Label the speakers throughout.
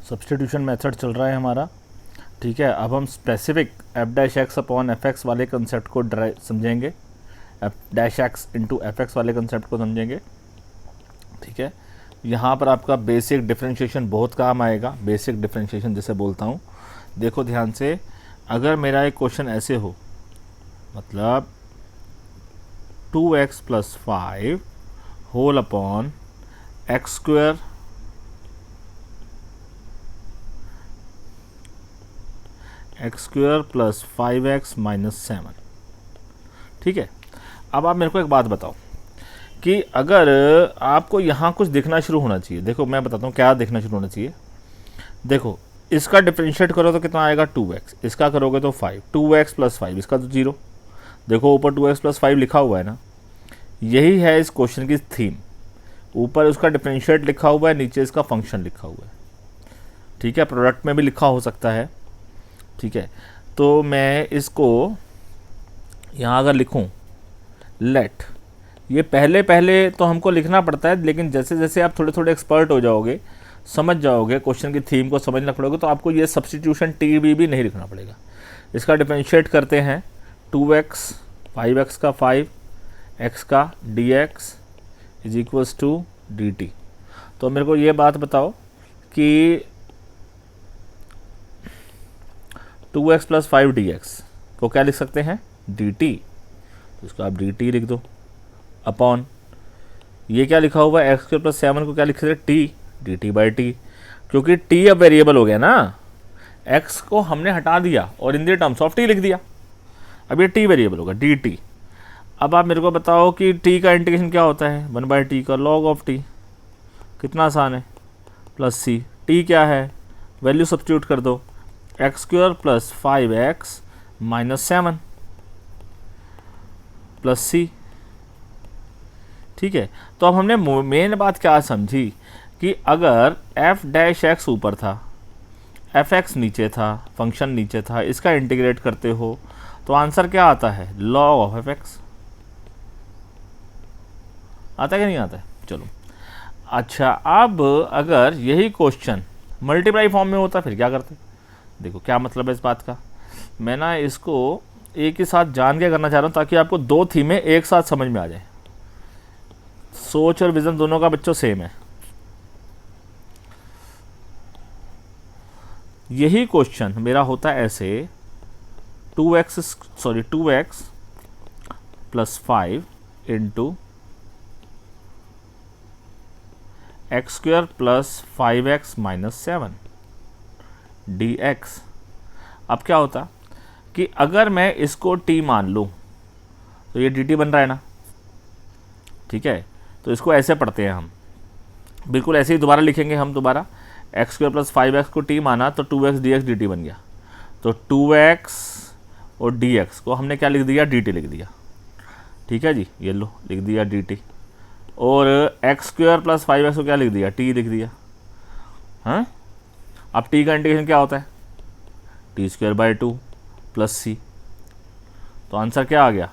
Speaker 1: Substitution method चल रहा है हमारा। ठीक है, अब हम specific F dash x upon F x वाले कंसेप्ट को समझेंगे, F dash x into F x वाले कंसेप्ट को समझेंगे। ठीक है, यहाँ पर आपका बेसिक डिफरेंशिएशन बहुत काम आएगा, बेसिक डिफरेंशिएशन जिसे बोलता हूँ। देखो ध्यान से, अगर मेरा एक क्वेश्चन ऐसे हो, मतलब 2x + 5 whole upon x square plus 5x - 7। ठीक है, अब आप मेरे को एक बात बताओ कि अगर आपको यहाँ कुछ दिखना शुरू होना चाहिए। देखो मैं बताता हूँ क्या दिखना शुरू होना चाहिए। देखो इसका डिफरेंशिएट करो तो कितना आएगा 2x, इसका करोगे तो 5, 2x + 5, इसका तो 0। देखो ऊपर 2x + 5 लिखा हुआ है ना, यही है इस क्वेश्चन की थीम। ऊपर उसका डिफरेंशिएट लिखा हुआ है, नीचे इसका फंक्शन लिखा हुआ है। ठीक है, प्रोडक्ट में भी लिखा हो सकता है। ठीक है, तो मैं इसको यहाँ अगर लिखूँ लेट, ये पहले पहले तो हमको लिखना पड़ता है, लेकिन जैसे जैसे आप थोड़े थोड़े एक्सपर्ट हो जाओगे, समझ जाओगे, क्वेश्चन की थीम को समझना पड़ोगे, तो आपको ये सब्स्टिट्यूशन टी बी भी नहीं लिखना पड़ेगा। इसका डिफरेंशिएट करते हैं 2x 5x का 5 x का dx = dt। तो मेरे को ये बात बताओ कि 2x + 5 dx को क्या लिख सकते हैं dt, तो इसको आप dt लिख दो अपॉन ये क्या लिखा हुआ है x² + 7 को क्या लिख सकते हैं t dt/t, क्योंकि t अब वेरिएबल हो गया ना, x को हमने हटा दिया और in the terms of t लिख दिया, अब ये t वेरिएबल होगा dt। अब आप मेरे को बताओ कि t का इंटीग्रेशन क्या होता है 1/t का log ऑफ t, कितना आसान है, प्लस c, t क्या है, वैल्यू सब्स्टिट्यूट कर दो x² + 5x - 7 प्लस c। ठीक है, तो अब हमने मेन बात क्या समझी कि अगर f डैश x ऊपर था, एफ एक्स नीचे था, फंक्शन नीचे था, इसका इंटीग्रेट करते हो तो आंसर क्या आता है log ऑफ एफ एक्स। आता है कि नहीं आता है? चलो अच्छा, अब अगर यही क्वेश्चन मल्टीप्लाई फॉर्म में होता फिर क्या करते? देखो क्या मतलब है इस बात का, मैं ना इसको एक ही साथ जान के करना चाह रहा हूँ ताकि आपको दो थीमें एक साथ समझ में आ जाए। सोच और विजन दोनों का बच्चों सेम है। यही क्वेश्चन मेरा होता है ऐसे 2x + 5 into x² + 5x - 7 dx। अब क्या होता कि अगर मैं इसको t मान लूँ तो ये dt बन रहा है ना। ठीक है, तो इसको ऐसे पढ़ते हैं हम, बिल्कुल ऐसे ही दोबारा लिखेंगे हम दोबारा, x² + 5x को t माना तो 2x dx dt बन गया, तो 2x और dx को हमने क्या लिख दिया dt लिख दिया। ठीक है जी, ये लो लिख दिया dt, और x² + 5x को क्या लिख दिया t लिख दिया। हाँ, अब t का इंटीग्रेशन क्या होता है t² + 2 + c, तो आंसर क्या आ गया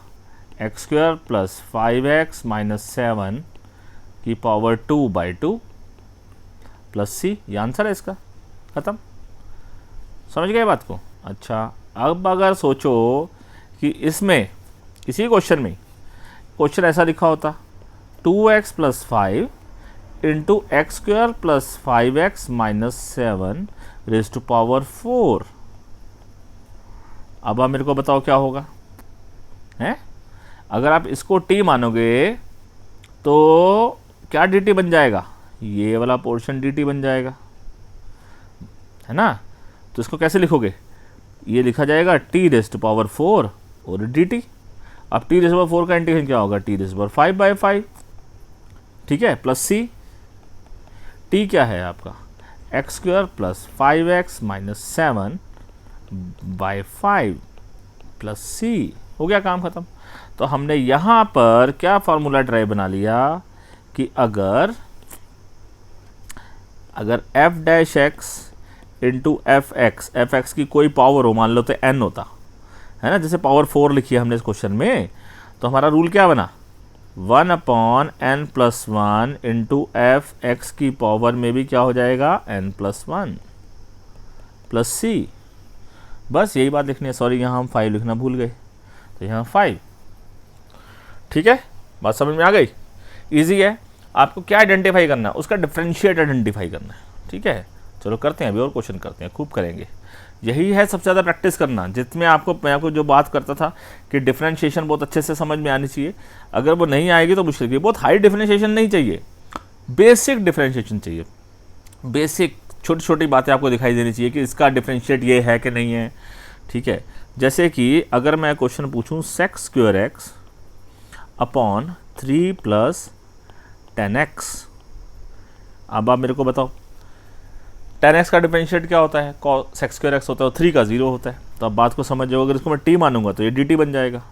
Speaker 1: x² + 5x - 7 की पावर 2/2 + c, ये आंसर है इसका, ख़त्म। समझ गए बात को? अच्छा, अब अगर सोचो कि इसमें इसी क्वेश्चन में क्वेश्चन ऐसा लिखा होता 2x + 5 into x² + 5x - 7 rays to power 4। अब आप मेरे को बताओ क्या होगा हैं? अगर आप इसको t मानोगे तो क्या dt बन जाएगा, ये वाला पोर्शन dt बन जाएगा, है ना। तो इसको कैसे लिखोगे, ये लिखा जाएगा t⁴ और dt। अब t⁴ का इंटीग्रेशन क्या होगा t⁵5/5। ठीक है, प्लस c, t क्या है आपका x² + 5x - 7/5 प्लस c, हो गया काम ख़त्म। तो हमने यहाँ पर क्या फार्मूला ड्राइव बना लिया कि अगर f dash x into F x की कोई पावर हो, मान लो तो n होता है ना, जैसे पावर 4 लिखी है हमने इस क्वेश्चन में, तो हमारा रूल क्या बना 1/n + 1 इंटू एफ एक्स की पावर में भी क्या हो जाएगा n + 1। प्लस सी, बस यही बात लिखनी है। सॉरी यहाँ हम 5 लिखना भूल गए, तो यहाँ 5। ठीक है, बात समझ में आ गई। इजी है। आपको क्या आइडेंटिफाई करना है, उसका डिफरेंशिएट आइडेंटिफाई करना है। ठीक है, चलो करते हैं, अभी और क्वेश्चन करते हैं, खूब करेंगे। यही है सबसे ज़्यादा प्रैक्टिस करना, जिसमें मैं आपको जो बात करता था कि डिफरेंशिएशन बहुत अच्छे से समझ में आनी चाहिए। अगर वो नहीं आएगी तो मुश्किल है। बहुत हाई डिफरेंशिएशन नहीं चाहिए, बेसिक डिफरेंशिएशन चाहिए। बेसिक छोटी छोटी बातें आपको दिखाई देनी चाहिए कि इसका डिफरेंशिएट ये है कि नहीं है। ठीक है, जैसे कि अगर मैं क्वेश्चन पूछूं sex square x upon 3 + 10x, अब आप मेरे को बताओ 10x का डिफरेंशिएट क्या होता है, सेक्स स्क्वायर एक्स होता है, 3 का 0 होता है। तो अब बात को समझ जाओ, अगर इसको मैं t मानूंगा तो ये dt बन जाएगा।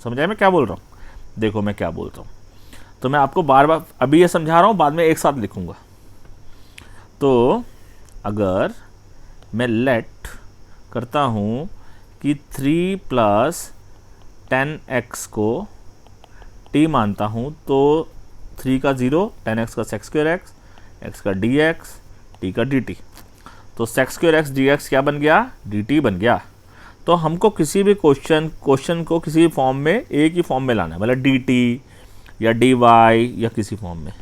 Speaker 1: समझ आए मैं क्या बोल रहा हूँ? देखो मैं क्या बोलता हूँ, तो मैं आपको बार बार अभी ये समझा रहा हूँ, बाद में एक साथ लिखूंगा। तो अगर मैं लेट करता हूँ कि 3 + 10x को t मानता हूँ, तो 3 का 0, 10x का सेक्स स्क्वायर एक्स, x का dx, t का dt। तो सेक्स स्क्वायर एक्स dx क्या बन गया, dt बन गया। तो हमको किसी भी क्वेश्चन को किसी भी फॉर्म में, एक ही फॉर्म में लाना है, मतलब dt या dy या किसी फॉर्म में।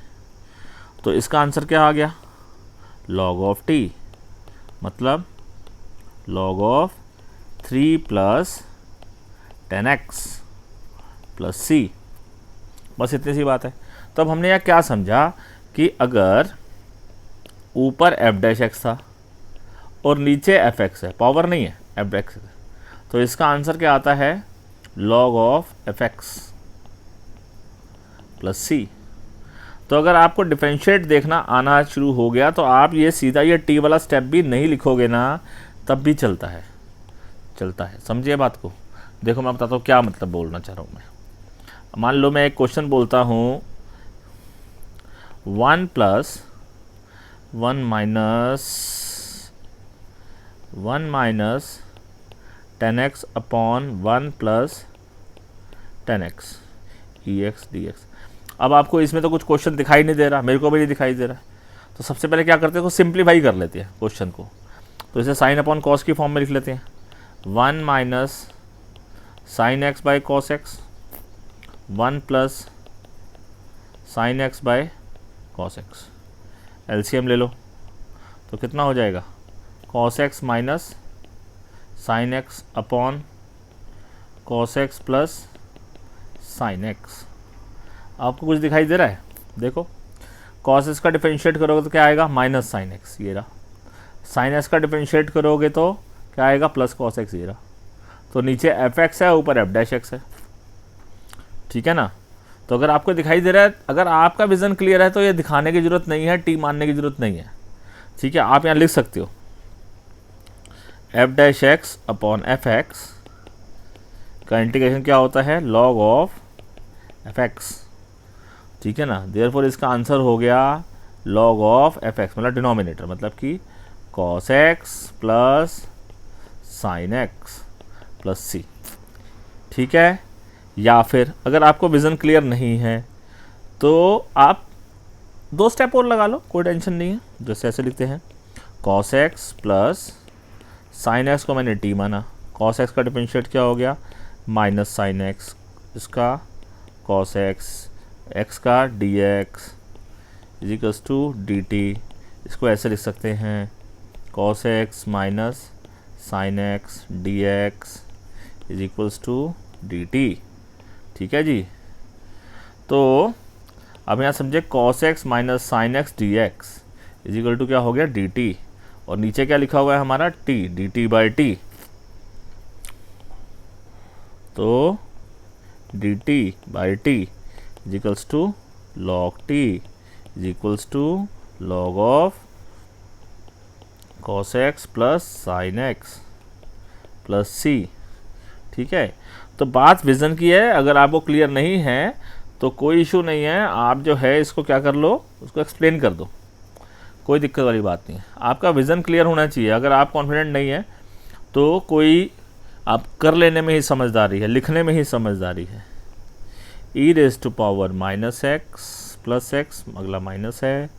Speaker 1: तो इसका आंसर क्या आ गया, log ऑफ t, मतलब log ऑफ 3 + 10x + c। बस इतनी सी बात है। तब हमने यह क्या समझा कि अगर ऊपर f' था और नीचे fx है, पावर नहीं है, f', तो इसका आंसर क्या आता है, log ऑफ fx + c। तो अगर आपको डिफरेंशिएट देखना आना शुरू हो गया तो आप ये सीधा ये t वाला स्टेप भी नहीं लिखोगे ना, तब भी चलता है। समझिए बात को। देखो मैं बताता हूँ क्या मतलब बोलना चाह रहा हूँ मैं। मान लो मैं एक क्वेश्चन बोलता हूँ 1 + 1 - 10x upon 1 + 10x ex dx। अब आपको इसमें तो कुछ क्वेश्चन दिखाई नहीं दे रहा, मेरे को भी नहीं दिखाई दे रहा, तो सबसे पहले क्या करते हैं, सिंप्लीफाई कर लेते हैं क्वेश्चन को। तो इसे साइन अपॉन कॉस की फॉर्म में लिख लेते हैं, 1 - sin x by cos x, 1 + sin x bye cos x. LCM ले लो तो कितना हो जाएगा, cos x minus sin x upon cos x plus sin x। आपको कुछ दिखाई दे रहा है? देखो cos x का डिफरेंशिएट करोगे तो क्या आएगा, माइनस sin x, ये रहा। sin x का डिफरेंशिएट करोगे तो क्या आएगा, प्लस cos x, ये रहा। तो नीचे fx है, ऊपर f' है। ठीक है ना। तो अगर आपको दिखाई दे रहा है, अगर आपका विजन क्लियर है तो ये दिखाने की जरूरत नहीं है, टी मानने की जरूरत नहीं है। ठीक है, आप यहाँ लिख सकते हो f' अपॉन fx का इंटीग्रेशन क्या होता है, log ऑफ fx। ठीक है ना, देयरफॉर इसका आंसर हो गया log ऑफ fx, मतलब डिनोमिनेटर, मतलब कि cos x plus sin x plus c। ठीक है, या फिर अगर आपको विज़न क्लियर नहीं है तो आप 2 स्टेप और लगा लो, कोई टेंशन नहीं है। जैसे ऐसे लिखते हैं cos x plus sin x को मैंने t माना, cos x का डिफरेंशिएट क्या हो गया, माइनस sin x, इसका cos x, x का dx is equals to dt। इसको ऐसे लिख सकते हैं cos x minus sin x dx is equals to dt। ठीक है जी। तो अब यहाँ समझे cos x minus sin x dx is equal to क्या हो गया, dt। और नीचे क्या लिखा हुआ है हमारा, t, dt बाई t। तो dt by t is equals to log t is equals to log of cos x plus sin x plus c। ठीक है, तो बात विज़न की है। अगर आपको क्लियर नहीं है तो कोई इशू नहीं है, आप जो है इसको क्या कर लो, उसको एक्सप्लेन कर दो, कोई दिक्कत वाली बात नहीं है। आपका विज़न क्लियर होना चाहिए। अगर आप कॉन्फिडेंट नहीं है तो कोई, आप कर लेने में ही समझदारी है, लिखने में ही समझदारी है। e⁻⁻x प्लस एक्स, अगला माइनस है,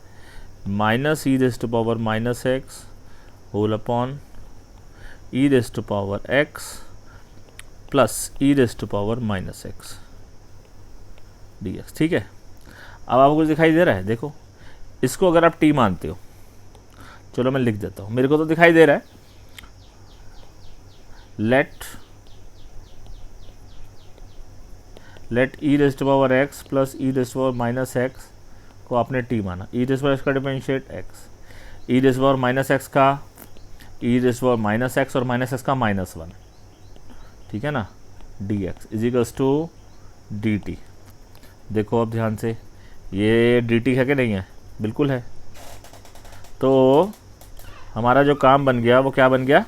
Speaker 1: minus e⁻⁻x whole upon e raise to power x plus e raise to power minus x d x. ठीक है, अब आपको कुछ दिखाई दे रहा है? देखो, इसको अगर आप टी मानते हो, चलो मैं लिख देता हूँ, मेरे को तो दिखाई दे रहा है। Let e raise to power x plus e raise to power minus x को आपने टी माना, e raise to power x का differentiate x, e raise to power minus x का e raise to power minus x और minus x का -1, ठीक है ना, d x is equals to d t. देखो अब ध्यान से, ये डी टी है कि नहीं है? बिल्कुल है। तो हमारा जो काम बन गया वो क्या बन गया?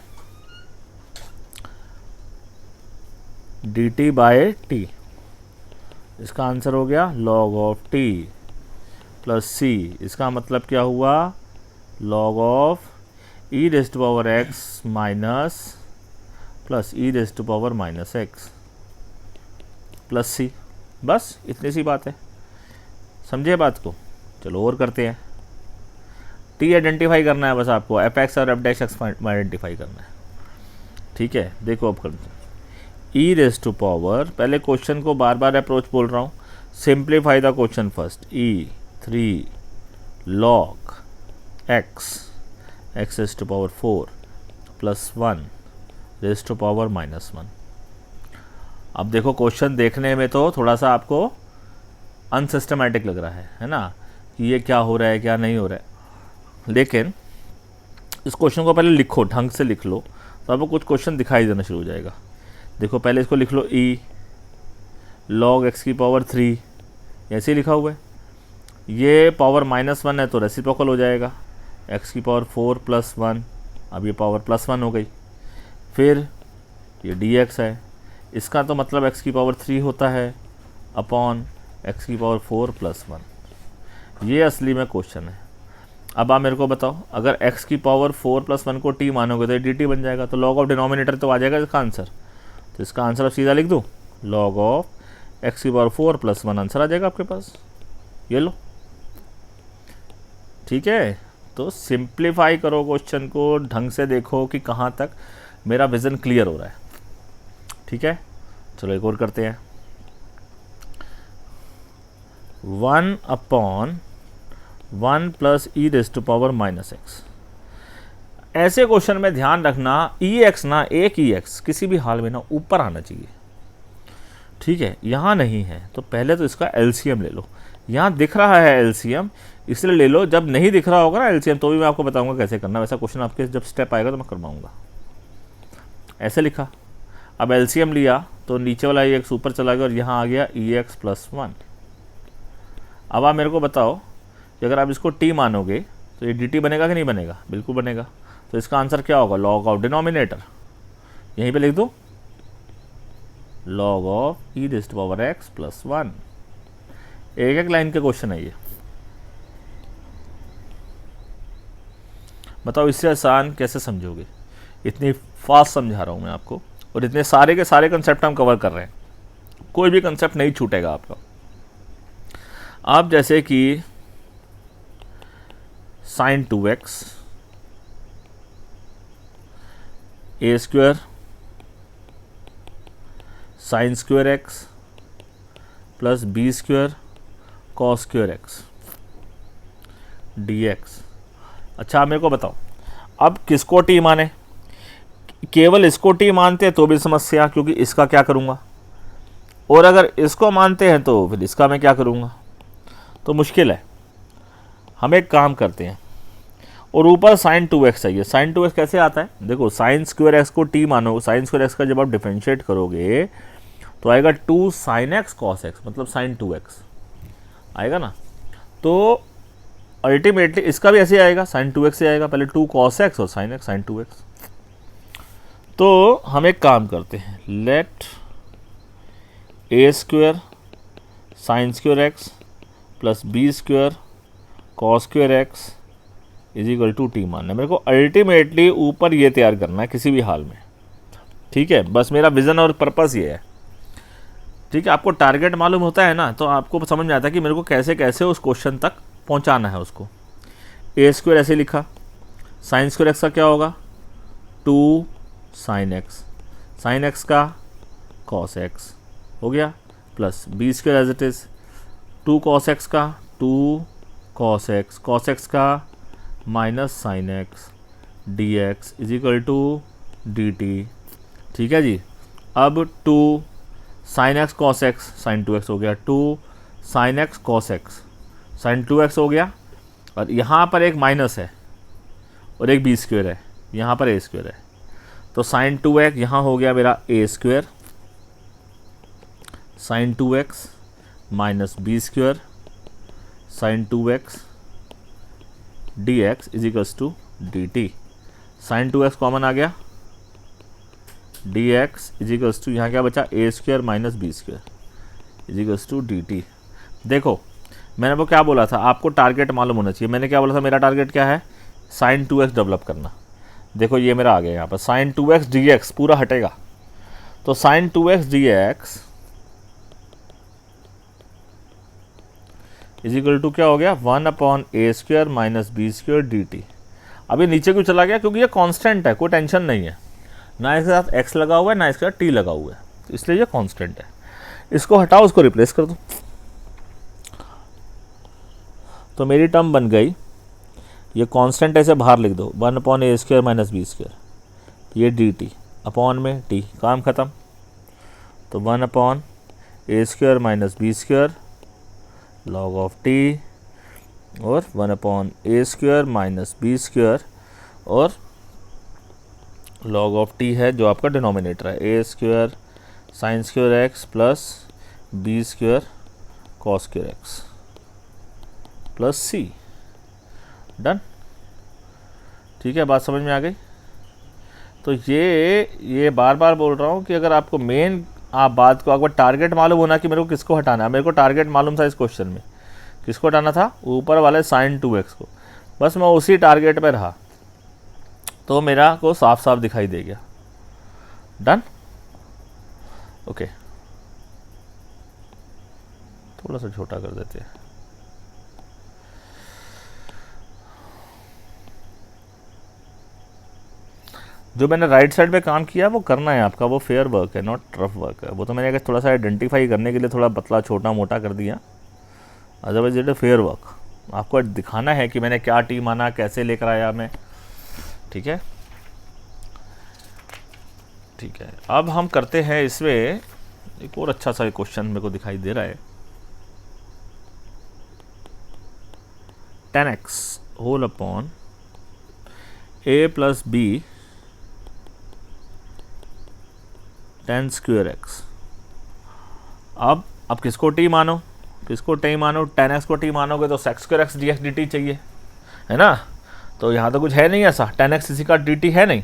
Speaker 1: D t by t. इसका आंसर हो गया log of t plus c. इसका मतलब क्या हुआ? log of e raise to power x minus plus e raise to power minus x plus c. बस इतनी सी बात है, समझे बात को? चलो और करते हैं। टी आइडेंटिफाई करना है बस आपको, एफ एक्स और एफ डैश एक्स आइडेंटिफाई करना है। ठीक है, देखो अब करते हैं। ई रेज टू पावर, पहले क्वेश्चन को बार बार अप्रोच बोल रहा हूँ, simplify the question first. E 3 log x x raise to power 4 plus 1 raise to power -1। अब देखो क्वेश्चन देखने में तो थोड़ा सा आपको अनसिस्टमैटिक लग रहा है ना, कि ये क्या हो रहा है क्या नहीं हो रहा है, लेकिन इस क्वेश्चन को पहले लिखो, ढंग से लिख लो, तो आपको कुछ क्वेश्चन दिखाई देना शुरू हो जाएगा। देखो पहले इसको लिख लो, ई log x की पावर 3, ऐसे ही लिखा हुआ है। ये पावर -1 है तो रेसिप्रोकल हो जाएगा, x की पावर 4 प्लस 1, अब ये पावर +1 हो गई। फिर ये dx है, इसका तो मतलब x की पावर 3 होता है अपॉन x की पावर 4 प्लस 1। ये असली में क्वेश्चन है। अब आप मेरे को बताओ, अगर x की पावर 4 प्लस 1 को t मानोगे तो ये dt बन जाएगा, तो log ऑफ डिनोमिनेटर तो आ जाएगा इसका आंसर। तो इसका आंसर अब सीधा लिख दूँ, log ऑफ x की पावर 4 प्लस 1 आंसर आ जाएगा आपके पास, ये लो। ठीक है, तो सिंप्लीफाई करो क्वेश्चन को, ढंग से देखो कि कहाँ तक मेरा विज़न क्लियर हो रहा है। ठीक है, चलो एक और करते हैं। 1/1 plus e raise to power -x। ऐसे क्वेश्चन में ध्यान रखना, EX ना, एक EX किसी भी हाल में ना ऊपर आना चाहिए। ठीक है, यहाँ नहीं है तो पहले तो इसका LCM ले लो। यहाँ दिख रहा है LCM, इसलिए ले लो। जब नहीं दिख रहा होगा ना LCM तो भी मैं आपको बताऊंगा कैसे करना। वैसा क्वेश्चन आपके जब स्टेप आएगा तो मैं करवाऊंगा। ऐसे लिखा, अब LCM लिया तो नीचे वाला EX ऊपर चला गया और यहाँ आ गया EX प्लस 1। अब आप मेरे को बताओ कि अगर आप इसको t मानोगे तो ये dt बनेगा कि नहीं बनेगा? बिल्कुल बनेगा। तो इसका आंसर क्या होगा? log ऑफ डिनोमिनेटर, यहीं पे लिख दो, log of e raise to power x plus 1। एक एक लाइन के क्वेश्चन है ये। बताओ इससे आसान कैसे समझोगे? इतनी फास्ट समझा रहा हूँ मैं आपको, और इतने सारे के सारे कंसेप्ट हम कवर कर रहे हैं, कोई भी कंसेप्ट नहीं छूटेगा आपका। आप जैसे कि sin 2x a square sine square x plus b square cos square x d x. अच्छा आप मेरे को बताओ, अब किसको टी माने? केवल इसको टी मानते हैं तो भी समस्या, क्योंकि इसका क्या करूँगा, और अगर इसको मानते हैं तो फिर इसका मैं क्या करूँगा, तो मुश्किल है। हम एक काम करते हैं, और ऊपर sin 2x चाहिए। sin 2x कैसे आता है? देखो साइन स्क्वायर एक्स को t मानो, साइन स्क्वायर एक्स का जब आप डिफरेंशिएट करोगे तो आएगा 2 sin x cos x, मतलब sin 2x आएगा ना। तो अल्टीमेटली इसका भी ऐसे आएगा, sin 2x से आएगा, पहले 2 cos x और sin x sin 2x। तो हम एक काम करते हैं, let a square sine square x plus b square cos square x is equal to t मानना है। मेरे को अल्टीमेटली ऊपर ये तैयार करना है किसी भी हाल में। ठीक है, बस मेरा विज़न और पर्पस ये है। ठीक है, आपको टारगेट मालूम होता है ना, तो आपको समझ में आता है कि मेरे को कैसे कैसे उस क्वेश्चन तक पहुंचाना है उसको। ए स्क्वायर ऐसे लिखा, साइन स्क्वायर एक्स का क्या होगा? 2 साइन एक्स का कॉस एक्स हो गया, plus b square as it is, 2 cos x का 2 कॉस एक्स का minus sine x d x is equal to d t. ठीक है जी। अब 2 sine x cos x sine 2x हो गया, 2 sine x cos x sine 2x हो गया, और यहाँ पर एक माइनस है और एक बी स्क्वायर है, यहाँ पर ए स्क्वायर है, तो साइन 2x यहाँ हो गया मेरा a square sine 2x minus b square sine 2x d x is equals to d t. Sine 2x common आ गया, d x is equals to यहाँ क्या बचा, a square minus b square is equals to d t. देखो मैंने वो क्या बोला था, आपको टारगेट मालूम होना चाहिए। मैंने क्या बोला था, मेरा टारगेट क्या है, साइन 2x डेवलप करना। देखो ये मेरा आ गया यहाँ पर साइन 2x dx पूरा हटेगा, तो sine 2x dx is equal to क्या हो गया, 1/a square minus b square d t. अभी नीचे क्यों चला गया, क्योंकि ये कांस्टेंट है, कोई टेंशन नहीं है, ना इसके साथ x लगा हुआ है ना इसके साथ t लगा हुआ है, तो इसलिए ये कांस्टेंट है। इसको हटाओ, उसको रिप्लेस कर दो, तो मेरी टर्म बन गई, ये कांस्टेंट ऐसे बाहर लिख दो, 1/a square minus b square, ये डी टी अपॉन में t, काम ख़त्म। तो 1/a square minus b square log of t और 1/a square minus b square और लॉग ऑफ t है जो आपका डिनोमिनेटर है, a square sine square x plus b square cos square x plus c. Done. ठीक है, बात समझ में आ गई। तो ये बार बार बोल रहा हूँ कि अगर आपको मेन आप बात को आपको टारगेट मालूम होना कि मेरे को किसको हटाना है, मेरे को टारगेट मालूम था इस क्वेश्चन में, किसको हटाना था, ऊपर वाले साइन 2x को, बस मैं उसी टारगेट पे रहा तो मेरा को साफ साफ दिखाई दे गया। डन। ओके, थोड़ा सा छोटा कर देते हैं। जो मैंने राइट साइड पे काम किया वो करना है आपका, वो फेयर वर्क है, नॉट रफ वर्क है। वो तो मैंने थोड़ा सा आइडेंटिफाई करने के लिए थोड़ा पतला छोटा मोटा कर दिया, otherwise it is fair work. आपको दिखाना है कि मैंने क्या टी माना, कैसे लेकर आया मैं। ठीक है, ठीक है। अब हम करते हैं इसमें एक और अच्छा सा क्वेश्चन मेरे को दिखाई दे रहा है, 10x whole upon a plus b 10 square x. अब किसको टी मानो, किसको टी मानो, 10x को टी मानोगे तो sex square x d x D T चाहिए, है ना। तो यहाँ तो कुछ है नहीं ऐसा, 10x इसी का डी टी है नहीं।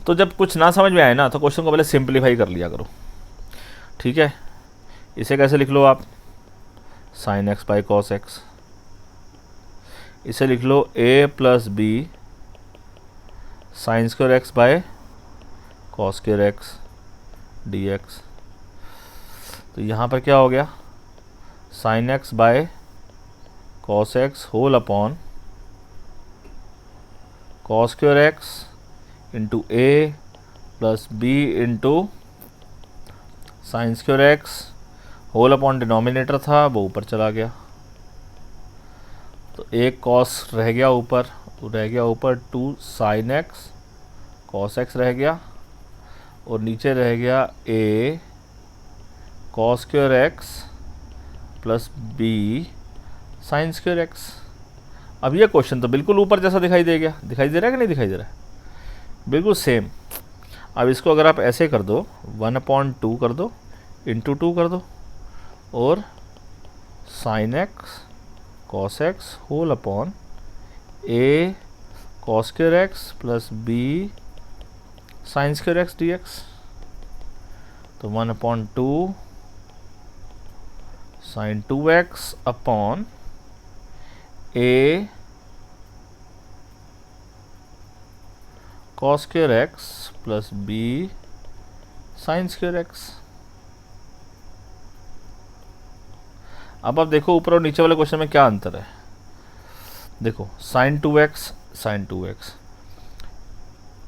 Speaker 1: तो जब कुछ ना समझ में आए ना तो क्वेश्चन को पहले सिंप्लीफाई कर लिया करो। ठीक है, इसे कैसे लिख लो आप, sine x by cos x. इसे लिख लो a plus B sine square x by cos square x d x. तो यहाँ पर क्या हो गया, sine x by cos x whole upon cos square x into a plus b into sine square x whole upon denominator था वो ऊपर चला गया, तो एक कॉस रह गया ऊपर, रह गया ऊपर 2 साइन एक्स कॉस एक्स रह गया, और नीचे रह गया a cos square x plus B sine square x. अब ये क्वेश्चन तो बिल्कुल ऊपर जैसा दिखाई दे गया, दिखाई दे रहा है कि नहीं दिखाई दे रहा है, बिल्कुल सेम। अब इसको अगर आप ऐसे कर दो, 1/2 कर दो इंटू 2 कर दो, और sine x cos x whole upon a cos square x plus B sine square x d x. तो 1/2 sine 2x upon a cos square x plus B sine square x. अब आप देखो ऊपर और नीचे वाले क्वेश्चन में क्या अंतर है। देखो sine 2x sine 2x,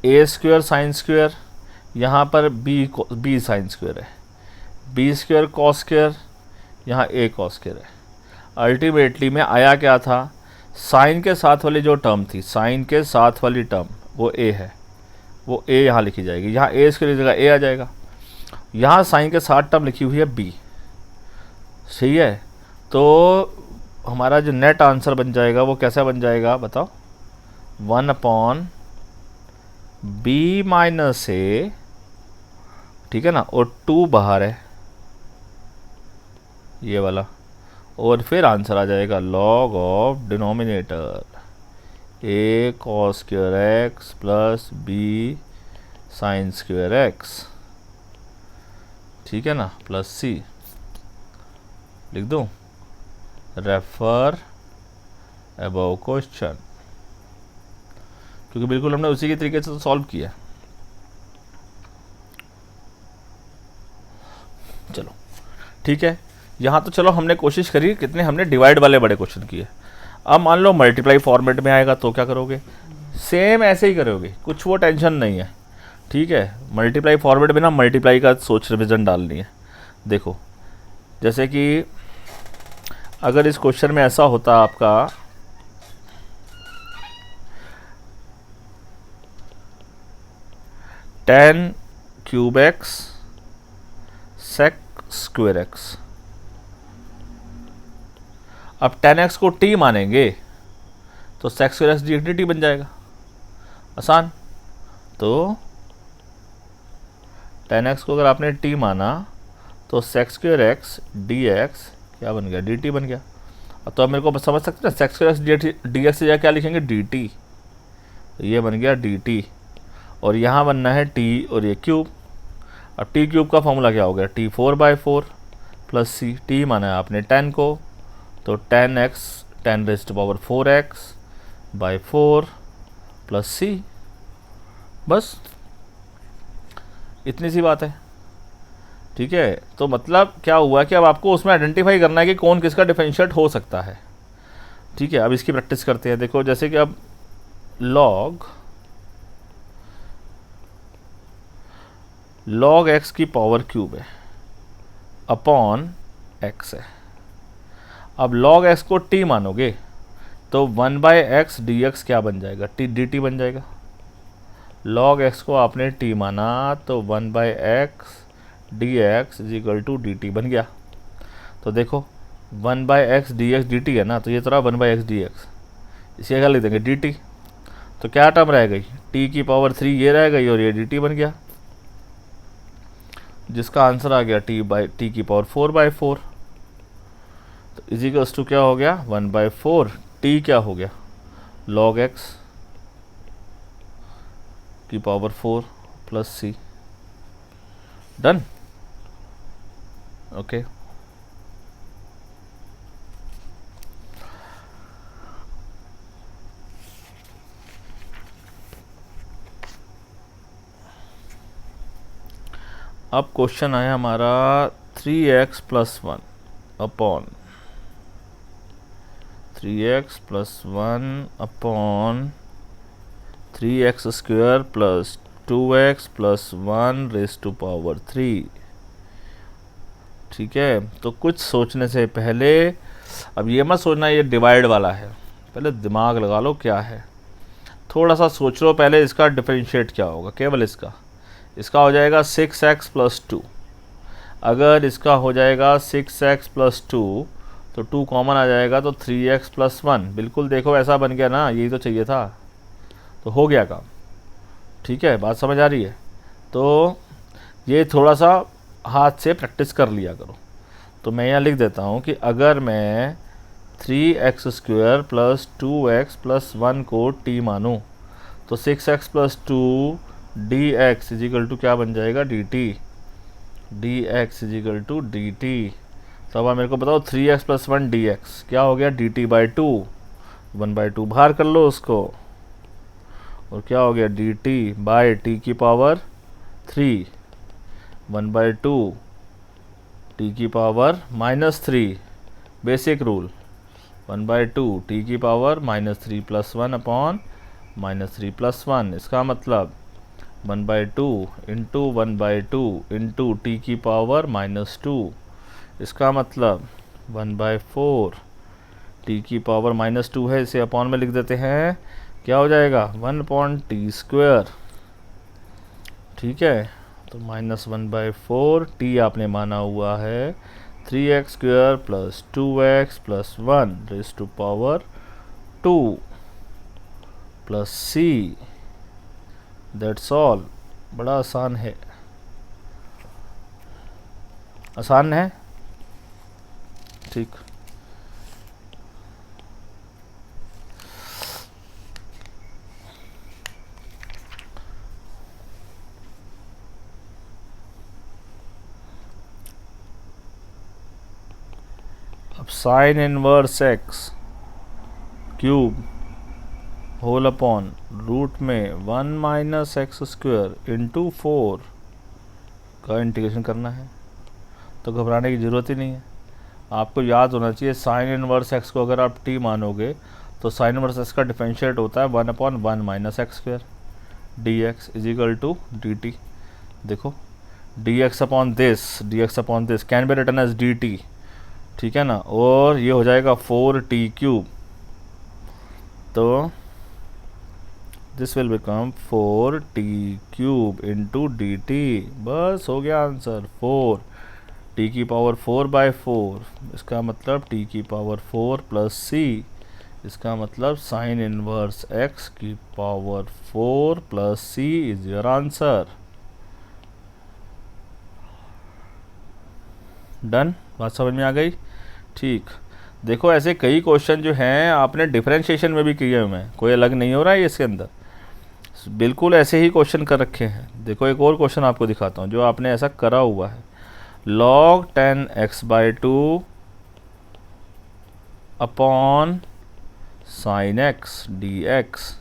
Speaker 1: a square sine square यहाँ पर बी साइन स्क्वायर है, बी स्क्वायर कॉस स्क्वायर, यहाँ ए कॉस स्क्वायर है। अल्टीमेटली में आया क्या था, साइन के साथ वाली जो टर्म थी, साइन के साथ वाली टर्म वो ए है, वो ए यहाँ लिखी जाएगी, यहाँ ए इसके जगह ए आ जाएगा। यहाँ साइन के साथ टर्म लिखी हुई है बी, सही है। तो हमारा जो नेट आंसर बन जाएगा वो कैसा बन जाएगा बताओ, 1/b माइनस ए, ठीक है ना, और 2 बाहर है ये वाला, और फिर आंसर आ जाएगा log of denominator a cos square x plus B sine square x, ठीक है ना, प्लस सी। लिख दूँ, रेफर अबव क्वेश्चन, क्योंकि बिल्कुल हमने उसी के तरीके से सॉल्व किया। चलो ठीक है, यहाँ तो चलो हमने कोशिश करी, कितने हमने डिवाइड वाले बड़े क्वेश्चन किए। अब मान लो मल्टीप्लाई फॉर्मेट में आएगा तो क्या करोगे, सेम ऐसे ही करोगे, कुछ वो टेंशन नहीं है, ठीक है। मल्टीप्लाई फॉर्मेट में ना मल्टीप्लाई का सोच रिविजन डालनी है। देखो जैसे कि अगर इस क्वेश्चन में ऐसा होता आपका 10 cube x sec square x, अब 10x को t मानेंगे तो सेक स्क्वायर एक्स डी बन जाएगा, आसान। तो 10x को अगर आपने t माना तो sec square x d x क्या बन गया, dt बन गया। अब तो आप मेरे को समझ सकते हैं, sec square x d x से क्या लिखेंगे, dt, तो ये बन गया dt, और यहाँ बनना है t और ये क्यूब। अब t क्यूब का फॉर्मूला क्या हो गया, t 4/4 प्लस c, t माना है आपने 10 को, तो 10x 10⁴x/4 प्लस c, बस इतनी सी बात है, ठीक है। तो मतलब क्या हुआ कि अब आपको उसमें आइडेंटिफाई करना है कि कौन किसका डिफरेंशिएट हो सकता है, ठीक है। अब इसकी प्रैक्टिस करते हैं। देखो जैसे कि अब log x की पावर क्यूब है अपॉन x है। अब log x को t मानोगे तो 1/x dx क्या बन जाएगा, t dt बन जाएगा। log x को आपने t माना तो 1/x dx = dt बन गया। तो देखो 1/x dx dt है ना, तो ये तो रहा 1/x dx, इसे क्या लिख देंगे dt, तो क्या टर्म रह गई, t की पावर 3 ये रह गई और ये dt बन गया, जिसका आंसर आ गया t की पावर 4/4। तो इजिकल्स टू क्या हो गया 1/4, t क्या हो गया log x की power 4 plus c, done, okay. अब क्वेश्चन आया हमारा 3x + 1 upon 3x + 1 upon 3x² + 2x + 1⁻3, ठीक है। तो कुछ सोचने से पहले, अब ये मत सोचना ये डिवाइड वाला है, पहले दिमाग लगा लो क्या है, थोड़ा सा सोच लो पहले इसका डिफरेंशिएट क्या होगा, केवल इसका हो जाएगा 6x + 2। अगर इसका हो जाएगा 6x + 2 तो 2 कॉमन आ जाएगा, तो 3x + 1, बिल्कुल देखो ऐसा बन गया ना, यही तो चाहिए था, तो हो गया काम, ठीक है। बात समझ आ रही है। तो ये थोड़ा सा हाथ से प्रैक्टिस कर लिया करो। तो मैं यहाँ लिख देता हूँ कि अगर मैं 3x² + 2x + 1 को t मानूँ तो 6x + 2 dx = क्या बन जाएगा dt, dx = dt। तो अब मेरे को बताओ 3x + 1 dx क्या हो गया, dt/2, 1/2 बाहर कर लो उसको, और क्या हो गया dt/t की पावर 3, 1/2 t की पावर -3, बेसिक रूल 1/2 t की पावर -3 + 1 अपॉन -3 + 1। इसका मतलब 1/2 इंटू 1/2 इंटू टी की पावर -2, इसका मतलब 1/4 टी की पावर -2 है, इसे अपॉन में लिख देते हैं, क्या हो जाएगा 1/t²। ठीक है, तो -1/4 टी आपने माना हुआ है 3x² + 2x + 1 raise to power 2 plus c, that's all. बड़ा आसान है, आसान है। ठीक, अब sine inverse x cube whole upon root में 1 - x² इंटू 4 का इंटीग्रेशन करना है, तो घबराने की ज़रूरत ही नहीं है। आपको याद होना चाहिए साइन इनवर्स x को अगर आप t मानोगे तो साइन इनवर्स x का डिफरेंशिएट होता है 1/1 - x² dx = dt। देखो dx upon this can be written as dt, ठीक है ना, और ये हो जाएगा 4t³। तो this will become 4t³ into dt। बस हो गया आंसर, 4 t की पावर 4/4, इसका मतलब t की पावर 4 प्लस c, इसका मतलब साइन इनवर्स x की power 4 plus c is your answer. Done, बात समझ में आ गई। ठीक, देखो ऐसे कई क्वेश्चन जो हैं आपने डिफरेंशिएशन में भी किए हुए हैं, कोई अलग नहीं हो रहा है इसके अंदर, बिल्कुल ऐसे ही क्वेश्चन कर रखे हैं। देखो एक और क्वेश्चन आपको दिखाता हूँ जो आपने ऐसा करा हुआ है, log 10x/2 upon sine x dx।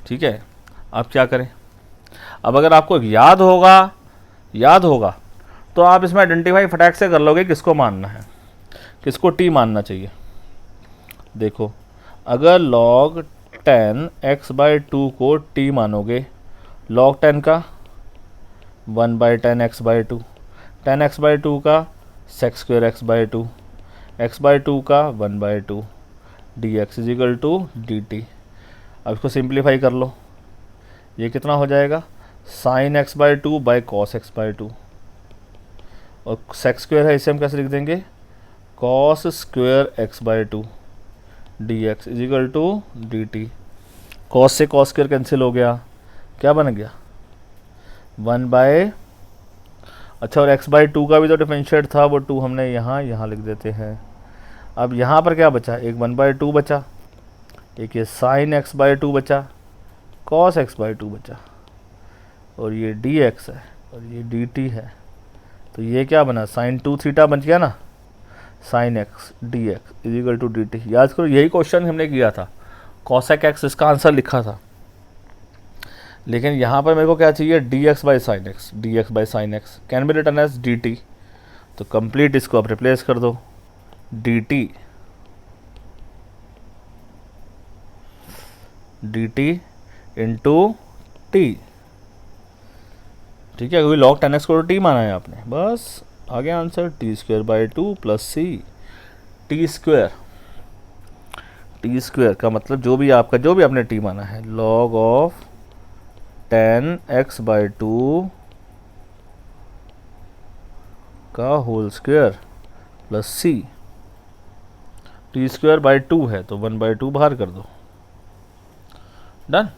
Speaker 1: ठीक है, अब क्या करें, अब अगर आपको याद होगा तो आप इसमें आइडेंटिफाई फटाक से कर लोगे किसको मानना है, किसको t मानना चाहिए। देखो अगर log 10x/2 को t मानोगे, log 10 का 1/10x/2, 10x/2 का sec² x/2, x/2 का 1/2 dx = dt। अब इसको सिंप्लीफाई कर लो, ये कितना हो जाएगा sin x/2 by cos x/2, और sec² है इसे हम कैसे लिख देंगे cos² x/2 dx = dt। cos से cos² कैंसिल हो गया, क्या बन गया 1/, अच्छा और x/2 का भी तो डिफरेंशिएट था, वो 2 हमने यहाँ लिख देते हैं। अब यहाँ पर क्या बचा, एक 1/2 बचा, एक ये sin x/2 बचा, cos x/2 बचा, और ये dx है और ये dt है, तो ये क्या बना sin 2θ बन गया ना, sin x dx = dt। याद करो यही क्वेश्चन हमने किया था, cosec x इसका आंसर लिखा था, लेकिन यहाँ पर मेरे को क्या चाहिए dx by sin x can be written as dt। तो कंप्लीट इसको आप रिप्लेस कर दो, dt इंटू t। ठीक है, क्योंकि log 10x को t माना है आपने, बस आ गया answer t² / 2 plus c। t² का मतलब जो भी आपने t माना है, log ऑफ 10x/2 का whole square plus c। t² / 2 है तो 1/2 बाहर कर दो, डन।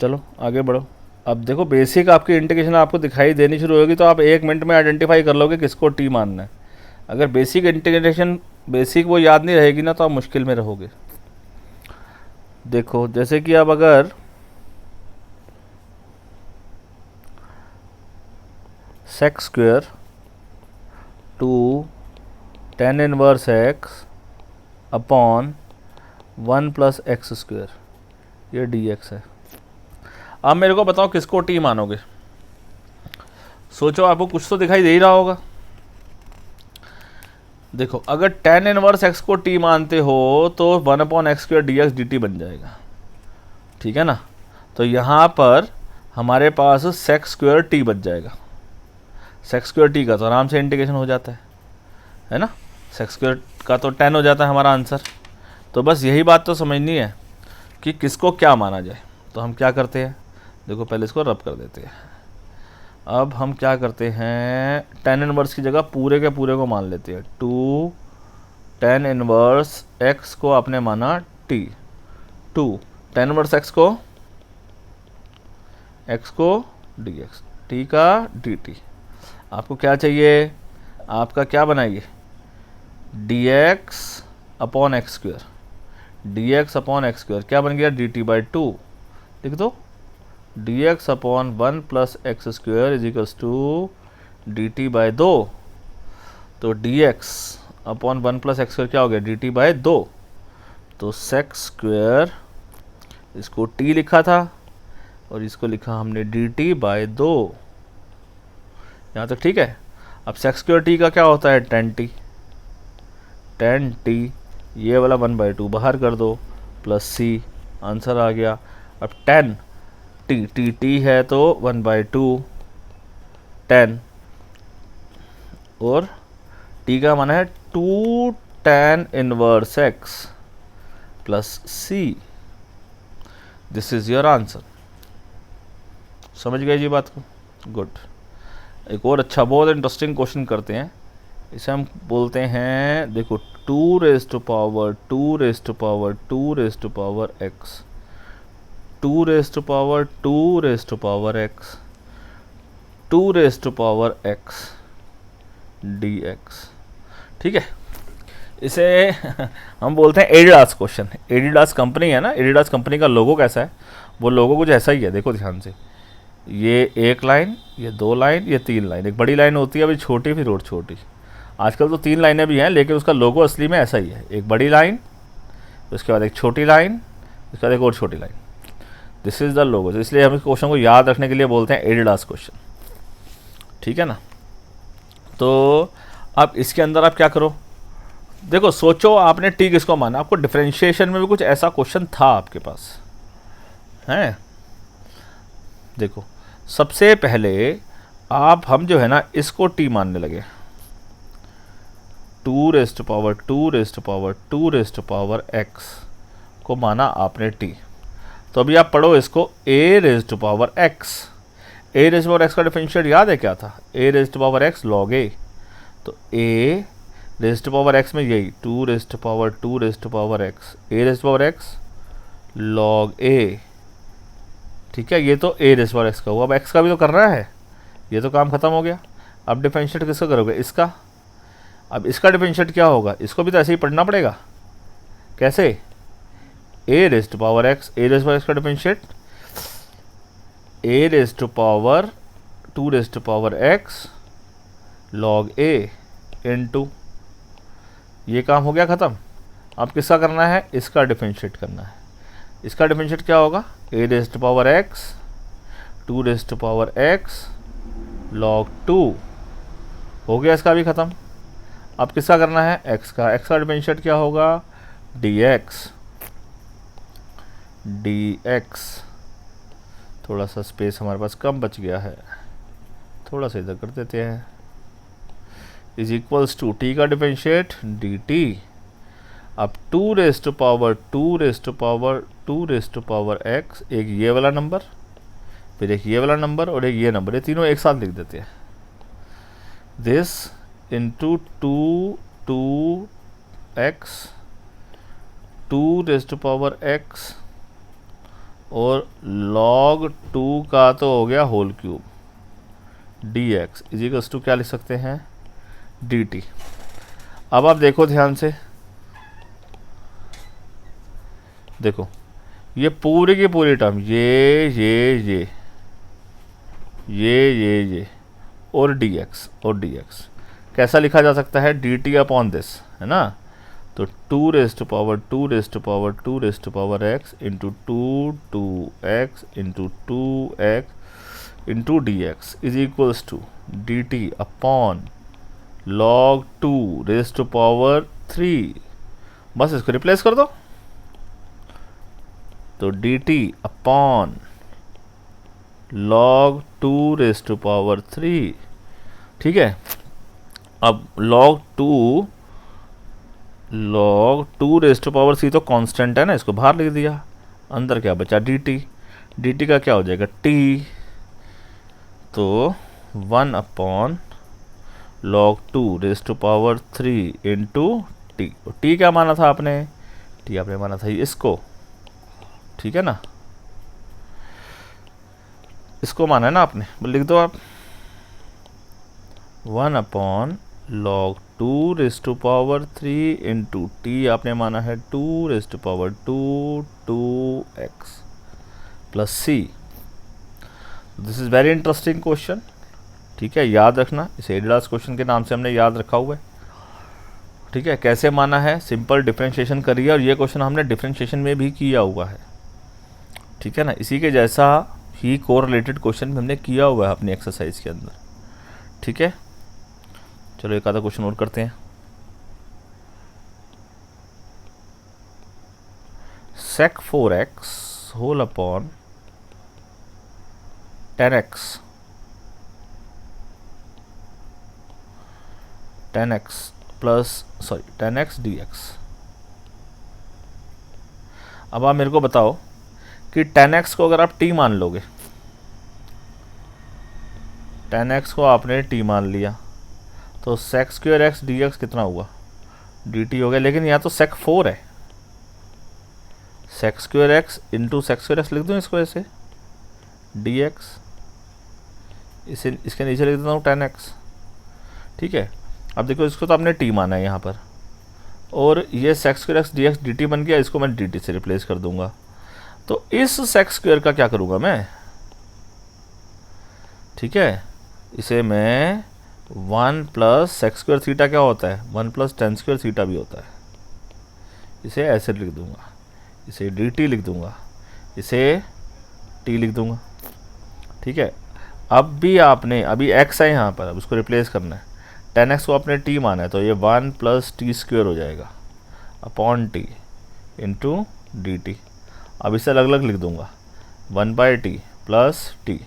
Speaker 1: चलो आगे बढ़ो। अब देखो बेसिक आपकी इंटीग्रेशन आपको दिखाई देनी शुरू होगी तो आप 1 मिनट में आइडेंटिफाई कर लोगे किसको t मानना है। अगर बेसिक इंटीग्रेशन वो याद नहीं रहेगी ना तो आप मुश्किल में रहोगे। देखो जैसे कि अब अगर sec² to tan inverse x अपॉन 1 + x², ये dx है। अब मेरे को बताओ किसको t मानोगे, सोचो, आपको कुछ तो दिखाई दे ही रहा होगा। देखो अगर tan इनवर्स x को t मानते हो तो 1/x² dx dt बन जाएगा, ठीक है ना। तो यहाँ पर हमारे पास सेक स्क्वायर टी बच जाएगा। सेक स्क्वायर टी का तो आराम से इंटीग्रेशन हो जाता है ना। सेक स्क्वायर का तो 10 हो जाता है हमारा आंसर। तो बस यही बात तो समझनी है कि किसको क्या माना जाए। तो हम क्या करते हैं, देखो पहले इसको रब कर देते हैं। अब हम क्या करते हैं, tan इनवर्स की जगह पूरे के पूरे को मान लेते हैं। 2 tan इनवर्स x को आपने माना t, 2 tan इनवर्स x को dx, t का dt। आपको क्या चाहिए, आपका क्या बनाइए, dx upon x square, dx upon x square क्या बन गया, dt/2 लिख दो। dx upon 1 plus x square is equals to dt/2। तो dx upon 1 plus x square क्या हो गया, dt/2। तो सेक स्क्वायर, इसको t लिखा था और इसको लिखा हमने dt/2। यहाँ तक ठीक है। अब सेक स्क्वायर t का क्या होता है, tan t, ये वाला 1/2 बाहर कर दो, प्लस c, आंसर आ गया। अब tan t है तो 1/2 tan, और t का माना है 2 tan inverse x plus c। This is your answer. समझ गए जी बात को, गुड। एक और अच्छा बहुत इंटरेस्टिंग क्वेश्चन करते हैं। इसे हम बोलते हैं, देखो 2 raised to power 2 raised to power 2 raised to power x, 2 raised to power 2 raised to power x, 2 raised to power x dx। ठीक है, इसे हम बोलते हैं एडिडास क्वेश्चन। एडिडास कंपनी है ना, एडिडास कंपनी का लोगो कैसा है, वो लोगो कुछ ऐसा ही है। देखो ध्यान से, ये एक लाइन, ये 2 लाइन, ये 3 लाइन। एक बड़ी लाइन होती है अभी छोटी, फिर और छोटी। आजकल तो 3 लाइनें भी हैं, लेकिन उसका लोगो असली में ऐसा ही है, एक बड़ी लाइन, उसके बाद एक छोटी लाइन, उसके बाद एक और छोटी line. This is the logo. इसलिए हम इस क्वेश्चन को याद रखने के लिए बोलते हैं एडिडास क्वेश्चन। ठीक है ना। तो अब इसके अंदर आप क्या करो, देखो सोचो आपने टी किसको माना, आपको डिफरेंशिएशन में भी कुछ ऐसा क्वेश्चन था आपके पास है। देखो सबसे पहले हम जो है ना इसको टी मानने लगे, 2 raised to power 2 raised to power 2 raised to power x को माना आपने t। तो अभी आप पढ़ो इसको, a raised to power x, a raised to power x का डिफरेंशिएट याद है क्या था, a raised to power x log a। तो a raised to power x में यही 2 raised to power 2 raised to power x, a raised to power x log a। ठीक है, ये तो a raised to power x का हुआ। अब x का भी तो करना है, ये तो काम खत्म हो गया। अब डिफरेंशिएट किसका करोगे, इसका। अब इसका डिफरेंशिएट क्या होगा, इसको भी तो ऐसे ही पढ़ना पड़ेगा। कैसे, a raised to power x, a raised to power x का differentiate a raised to power 2 raised to power x log a into, ये काम हो गया ख़त्म। अब किसका करना है, इसका डिफरेंशिएट करना है। इसका डिफरेंशिएट क्या होगा, a raised to power x 2 raised to power x log 2, हो गया इसका भी ख़त्म। अब किसका करना है, x का। x का डिफरेंशिएट क्या होगा, dx, थोड़ा सा स्पेस हमारे पास कम बच गया है, थोड़ा सा इधर कर देते हैं, इज इक्वल्स टू t का डिफरेंशिएट dt। अब 2 raised to power 2 raised to power 2 raised to power x, एक ये वाला नंबर, फिर एक ये वाला नंबर और एक ये नंबर, ये तीनों एक साथ लिख देते हैं। This into 2x 2 raised to power x और log 2 का तो हो गया whole cube dx is equals to क्या लिख सकते हैं, dt। अब आप देखो ध्यान से, देखो ये पूरी की पूरी टर्म, ये और dx कैसा लिखा जा सकता है, dt अपॉन दिस, है ना। तो 2 raised to power 2 raised to power 2 raised to power x into 2x into 2x into dx is equals to dt upon log 2 raised to power 3। बस इसको रिप्लेस कर दो, तो dt upon log 2 raise to power 3, ठीक है। अब log 2 raise to power 3 तो constant है ना, इसको बाहर लिख दिया, अंदर क्या बचा dt, dt का क्या हो जाएगा t, तो 1 upon log 2 raise to power 3 into t. T क्या माना था आपने, टी आपने माना था इसको, ठीक है ना, इसको माना है ना आपने, लिख दो आप 1 upon log 2 raise to power 3 into t आपने माना है 2 raise to power 2x plus c. This is very interesting question, ठीक है, याद रखना, इसे एडिडास क्वेश्चन के नाम से हमने याद रखा हुआ है, ठीक है। कैसे माना है, सिंपल डिफरेंशिएशन करिए, और ये क्वेश्चन हमने डिफरेंशिएशन में भी किया हुआ है, ठीक है ना। इसी के जैसा ही कोरिलेटेड क्वेश्चन भी हमने किया हुआ है अपनी एक्सरसाइज के अंदर, ठीक है। चलो एक आधा क्वेश्चन और करते हैं। sec 4x whole upon 10x 10x dx। अब आप मेरे को बताओ कि 10x को अगर आप t मान लोगे, 10x को आपने t मान लिया, तो sec स्क्वायर x dx कितना हुआ, dt हो गया। लेकिन यहाँ तो sec 4 है, sec square x into sec square x लिख दूँ इसको ऐसे, dx, इसे इसके नीचे लिख देता हूँ 10x, ठीक है। अब देखो इसको तो आपने t माना है यहाँ पर, और ये sec square x dx dt बन गया, इसको मैं dt से रिप्लेस कर दूंगा। तो इस sec स्क्वायर का क्या करूँगा मैं, ठीक है, इसे मैं 1 प्लस sec स्क्वायर थीटा क्या होता है, 1 प्लस tan स्क्वायर थीटा भी होता है, इसे ऐसे लिख दूंगा, इसे dt लिख दूंगा, इसे t लिख दूंगा, ठीक है। अब भी आपने, अभी x है यहाँ पर, अब उसको रिप्लेस करना है, 10x को आपने t माना है, तो ये 1 प्लस टी स्क्वायर हो जाएगा upon t into D t. अब इसे अलग अलग लिख दूंगा, 1/t plus T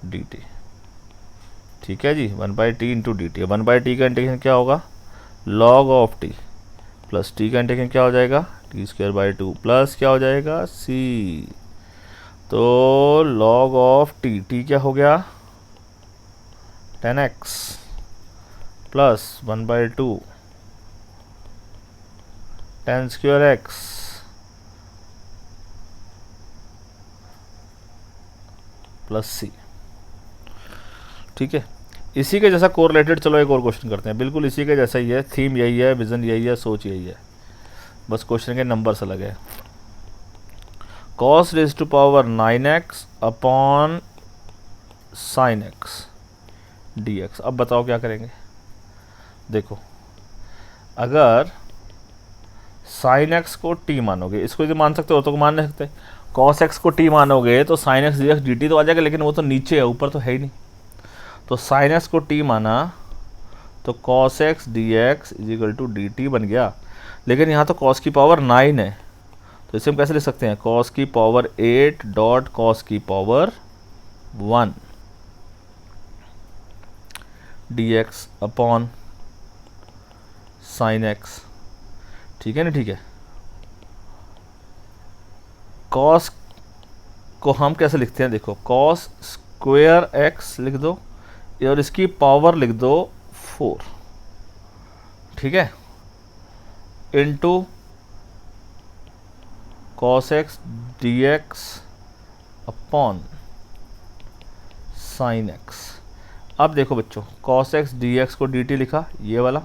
Speaker 1: D t, ठीक है जी, 1/t into D T. 1/t का इंटीग्रेशन क्या होगा, log of t plus t का इंटीग्रेशन क्या हो जाएगा, t² प्लस क्या हो जाएगा c, तो log ऑफ t क्या हो गया 10x plus 1/2 tan² x plus c, ठीक है। इसी के जैसा कोरिलेटेड, चलो एक और क्वेश्चन करते हैं, बिल्कुल इसी के जैसा ही है, थीम यही है, विजन यही है, सोच यही है, बस क्वेश्चन के नंबर्स अलग है। cos raise to power 9x upon sin x dx। अब बताओ क्या करेंगे, देखो अगर sin x को t मानोगे, इसको यदि मान सकते हो तो मान नहीं सकते, cos x को t मानोगे तो sin x dx dt तो आ जाएगा, लेकिन वो तो नीचे है, ऊपर तो है ही नहीं। तो sin x को t माना तो cos x dx is equal to dt बन गया, लेकिन यहाँ तो cos की पावर 9 है, तो इसे हम कैसे लिख सकते हैं, cos की पावर 8 डॉट cos की power 1 dx upon sin x, ठीक है ना, ठीक है। cos को हम कैसे लिखते हैं, देखो cos स्क्वायर x लिख दो और इसकी पावर लिख दो 4, ठीक है, into cos x dx upon sin x। अब देखो बच्चों, cos x dx को dt लिखा, ये वाला,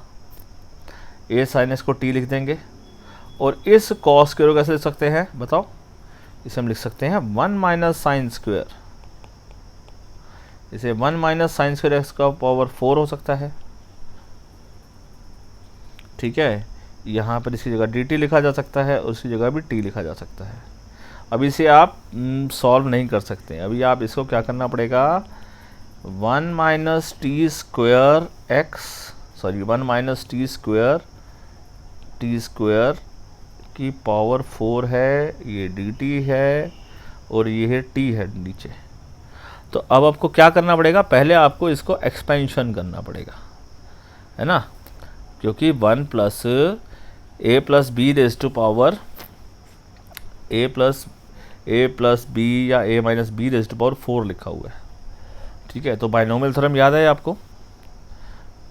Speaker 1: a sin x को t लिख देंगे, और इस cos को कैसे लिख सकते हैं बताओ, इसे हम लिख सकते हैं 1 माइनस साइन स्क्वायर, इसे 1 माइनस साइन स्क्वायर एक्स का पावर 4 हो सकता है, ठीक है। यहाँ पर इसकी जगह dt लिखा जा सकता है और इसकी जगह भी t लिखा जा सकता है। अब इसे आप सॉल्व नहीं कर सकते, अभी आप इसको क्या करना पड़ेगा, 1 minus T square x, sorry 1 minus T square की पावर 4 है, ये dt है और ये है t है नीचे, तो अब आपको क्या करना पड़ेगा, पहले आपको इसको एक्सपेंशन करना पड़ेगा, है ना, क्योंकि 1 plus a plus b raise to power a plus b या a minus b raise to power 4 लिखा हुआ है। ठीक है, तो बाइनोमियल थ्योरम याद है आपको?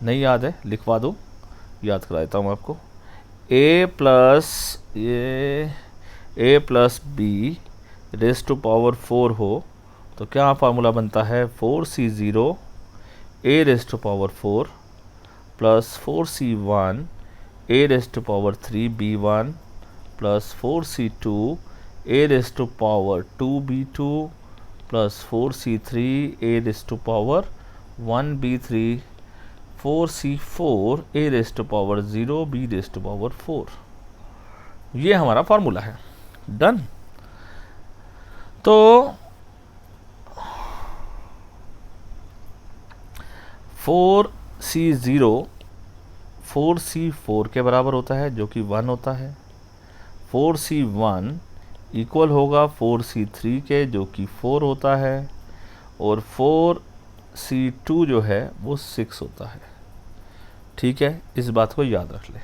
Speaker 1: नहीं याद है, लिखवा दो, याद करा देता हूँ आपको। A plus b raise to power 4 हो तो क्या फार्मूला बनता है, 4c0 a raise to power 4 plus 4c1 a raise to power 3 b1 plus 4c2 a raise to power 2 b2 plus 4c3 a raise to power 1 b3 4c4 a raise to power 0 b raise to power 4। ये हमारा formula है। Done. तो 4c0 4c4 के बराबर होता है जो कि 1 होता है। 4c1 इक्वल होगा 4c3 के जो कि 4 होता है, और 4c2 जो है वो 6 होता है। ठीक है, इस बात को याद रख ले।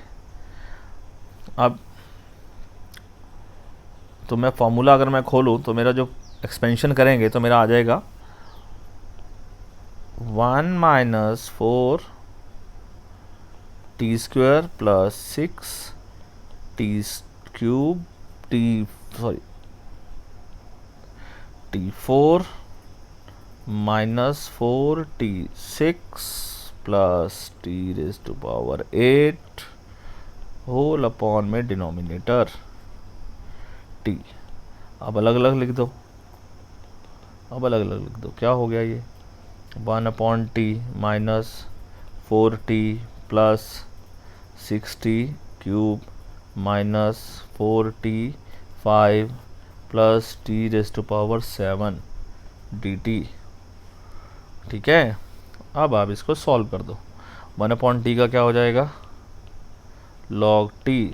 Speaker 1: अब तो मैं फॉर्मूला अगर मैं खोलूँ तो मेरा जो एक्सपेंशन करेंगे तो मेरा आ जाएगा 1 minus 4 t square plus 6 t cube T4 minus 4 T6 plus T raise to power 8 whole upon में डिनोमिनेटर T। अब अलग अलग लिख दो, क्या हो गया ये, 1 upon t minus 4t plus 6t cube minus 4t5 plus t raise to power 7 dt। ठीक है, अब आप इसको सॉल्व कर दो। 1 अपॉन टी का क्या हो जाएगा, log t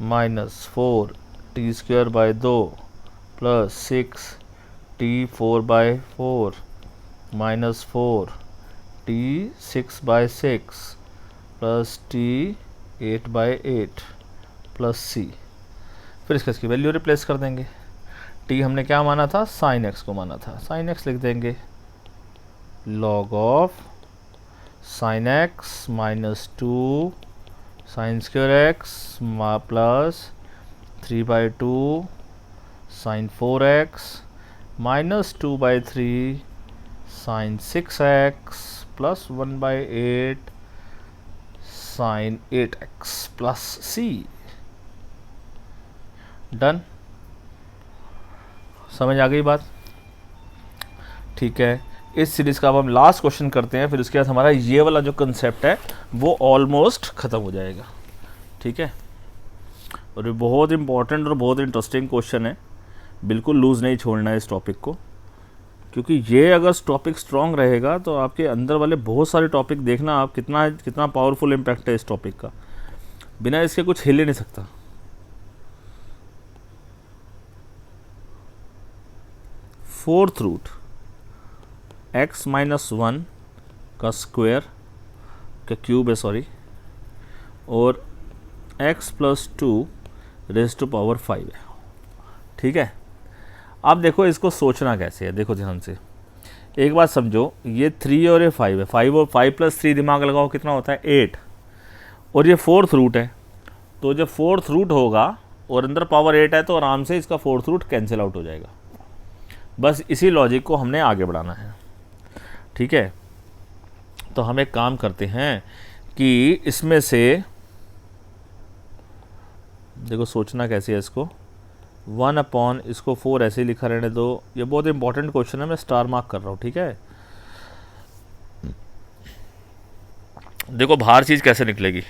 Speaker 1: minus 4 t square by 2 plus 6 t4 by 4 minus 4 t6 by 6 plus t8 by 8 plus c। फिर इसकी वैल्यू रिप्लेस कर देंगे। t हमने क्या माना था, साइन x को माना था, साइन x लिख देंगे log of sine x minus 2 sine square x plus 3 by 2 sine 4x minus 2 by 3 sine 6x plus 1 by 8 sine 8x plus c। Done. समझ आ गई बात? ठीक है, इस सीरीज़ का अब हम लास्ट क्वेश्चन करते हैं, फिर उसके बाद हमारा ये वाला जो कंसेप्ट है वो ऑलमोस्ट ख़त्म हो जाएगा। ठीक है, और ये बहुत इंपॉर्टेंट और बहुत इंटरेस्टिंग क्वेश्चन है, बिल्कुल लूज़ नहीं छोड़ना है इस टॉपिक को, क्योंकि ये अगर टॉपिक स्ट्रॉन्ग रहेगा तो आपके अंदर वाले बहुत सारे टॉपिक देखना आप कितना पावरफुल इम्पैक्ट है इस टॉपिक का, बिना इसके कुछ हिल ही नहीं सकता। फोर्थ रूट x माइनस 1 का स्क्वायर का क्यूब है, सॉरी, और x plus 2 raise to power 5 है। ठीक है, अब देखो इसको सोचना कैसे है, देखो ध्यान से एक बात समझो, ये 3 और ये 5 है, 5 और 5 प्लस 3 दिमाग लगाओ कितना होता है 8, और ये फोर्थ रूट है, तो जब फोर्थ रूट होगा और अंदर पावर 8 है तो आराम से इसका फोर्थ रूट कैंसिल आउट हो जाएगा। बस इसी लॉजिक को हमने आगे बढ़ाना है। ठीक है, तो हम एक काम करते हैं कि इसमें से देखो सोचना कैसे है इसको, 1 अपॉन इसको 4 ऐसे ही लिखा रहने दो, ये बहुत इंपॉर्टेंट क्वेश्चन है, मैं स्टार मार्क कर रहा हूँ। ठीक है, देखो बाहर चीज़ कैसे निकलेगी,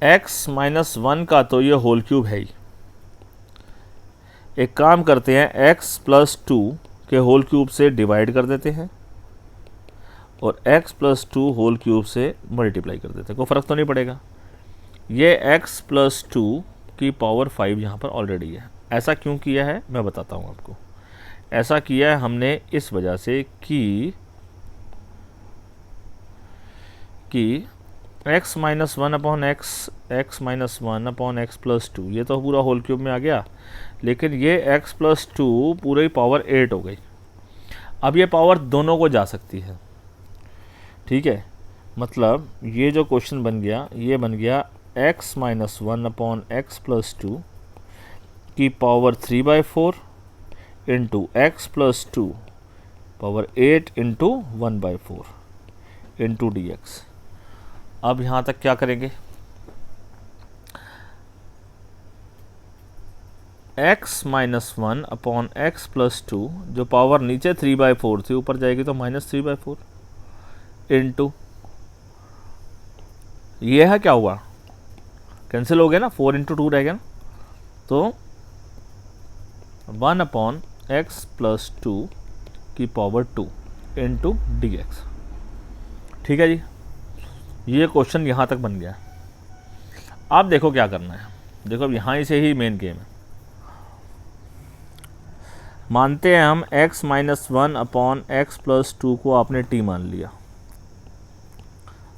Speaker 1: x माइनस 1 का तो ये होल क्यूब है ही, एक काम करते हैं x प्लस 2 के होल क्यूब से डिवाइड कर देते हैं और x प्लस 2 होल क्यूब से मल्टीप्लाई कर देते हैं, कोई फ़र्क तो नहीं पड़ेगा। ये x प्लस 2 की पावर 5 यहाँ पर ऑलरेडी है। ऐसा क्यों किया है मैं बताता हूँ आपको। ऐसा किया है हमने इस वजह से कि x minus one upon x minus one upon x plus to, ये तो पूरा होल क्यूब में आ गया, लेकिन ये x प्लस टू पूरी पावर 8 हो गई। अब ये पावर दोनों को जा सकती है, ठीक है। मतलब ये जो क्वेश्चन बन गया, ये बन गया x minus one upon x plus two की power 3/4 into x plus two power 8 into 1/4 into d x. अब यहाँ तक क्या करेंगे, x minus one upon x plus two, जो पावर नीचे 3/4 थी ऊपर जाएगी तो -3/4 इंटू, ये है क्या हुआ, कैंसिल हो गया ना, 4 इंटू 2 रह गया ना, तो 1 अपॉन एक्स प्लस टू की पावर 2 इंटू डी एक्स। ठीक है जी, ये क्वेश्चन यहाँ तक बन गया। आप देखो क्या करना है, देखो अब यहाँ से ही मेन गेम है। मानते हैं हम x minus one upon x plus to को आपने t मान लिया,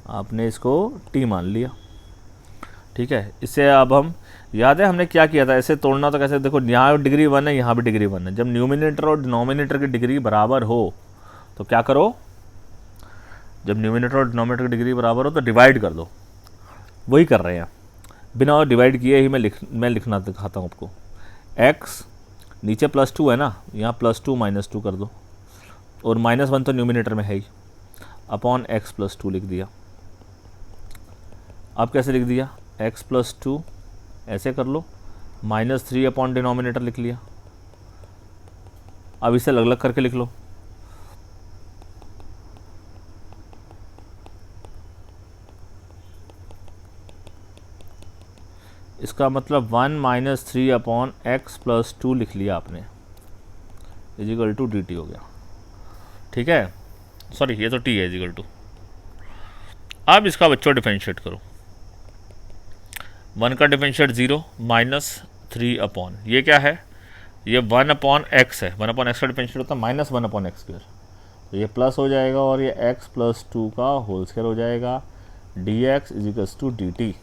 Speaker 1: आपने इसको t मान लिया, ठीक है। इसे अब हम, याद है हमने क्या किया था, ऐसे तोड़ना तो कैसे, देखो यहाँ डिग्री 1 है, यहाँ भी डिग्री 1 है। जब न्यूमिनेटर और डिनोमिनेटर की डिग्री बराबर हो तो क्या करो, जब न्यूमिनेटर और डिनोमिनेटर की डिग्री बराबर हो तो डिवाइड कर दो। वही कर रहे हैं, बिना डिवाइड किए ही मैं लिखना दिखाता हूँ आपको। x नीचे +2 है ना, यहाँ +2 -2 कर दो, और -1 तो न्यूमिनेटर में है ही, अपॉन x + 2 लिख दिया। अब कैसे लिख दिया, x + 2 ऐसे कर लो, -3 अपॉन डिनोमिनेटर लिख लिया। अब इसे अलग अलग करके लिख लो, इसका मतलब 1 - 3 अपॉन एक्स प्लस 2 लिख लिया आपने, इजिकल टू डी टी हो गया, ठीक है। सॉरी ये तो टी है इजिकल टू। अब इसका बच्चों डिफरेंशिएट करो, 1 का डिफरेंशिएट 0 -3 अपॉन, ये क्या है, ये 1 अपॉन एक्स है, 1 अपॉन एक्स का डिफरेंशिएट होता है -1 अपॉन एक्स स्क्वायर, तो ये प्लस हो जाएगा और ये x + 2 का होल स्क्वायर हो जाएगा, d x is equal to d t.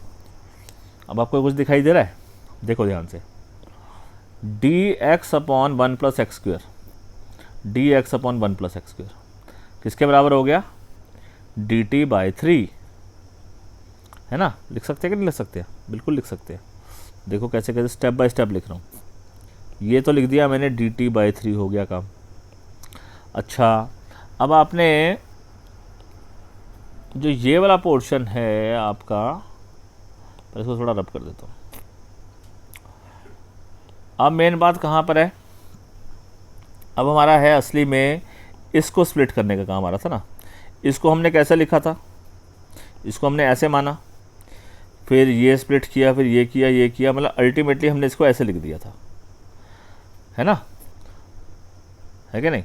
Speaker 1: अब आपको कुछ दिखाई दे रहा है, देखो ध्यान से, D x upon 1 + x square, D x upon 1 + x square किसके बराबर हो गया, डी टी बाई 3, है ना। लिख सकते हैं कि नहीं लिख सकते, बिल्कुल लिख सकते हैं। देखो कैसे कैसे स्टेप बाय स्टेप लिख रहा हूँ, ये तो लिख दिया मैंने, डी टी बाई 3 हो गया काम। अच्छा, अब आपने जो ये वाला पोर्शन है आपका, इसको थोड़ा रब कर देता हूँ। अब मेन बात कहाँ पर है, अब हमारा है असली में इसको स्प्लिट करने का काम आ रहा था ना। इसको हमने कैसे लिखा था, इसको हमने ऐसे माना, फिर ये स्प्लिट किया, फिर ये किया, ये किया, मतलब अल्टीमेटली हमने इसको ऐसे लिख दिया था, है ना, है कि नहीं,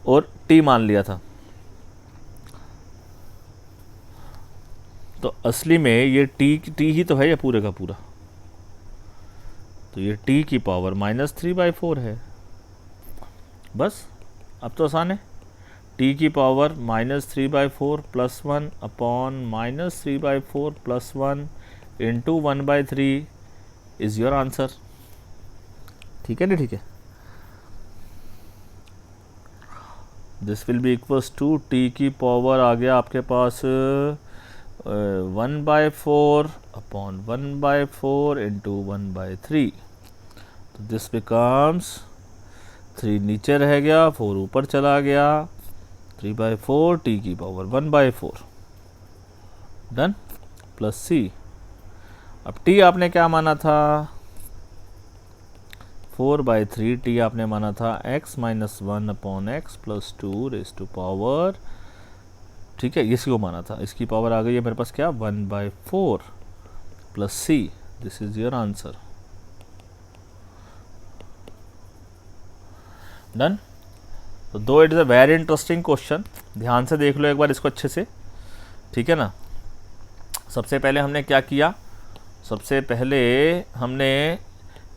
Speaker 1: और टी मान लिया था। तो असली में ये टी ही तो है, ये पूरे का पूरा, तो ये t की पावर -3/4 है। बस अब तो आसान है, t की पावर -3/4 + 1 अपॉन -3/4 + 1 इंटू 1/3 इज़ योर आंसर। ठीक है नहीं, ठीक है, this will be equals to t की पावर आ गया आपके पास 1/4 अपॉन 1/4 इंटू 1/3, तो दिस बिकम्स 3 नीचे रह गया, 4 ऊपर चला गया, 3/4 t की पावर 1/4 डन, प्लस c। अब t आपने क्या माना था, 4/3 t आपने माना था x - 1 upon x plus 2 raise to power, ठीक है, इसी को माना था, इसकी पावर आ गई है मेरे पास क्या, 1/4 plus c, this is your answer, done. तो दो it is a very interesting question, ध्यान से देख लो एक बार इसको अच्छे से, ठीक है ना। सबसे पहले हमने क्या किया, सबसे पहले हमने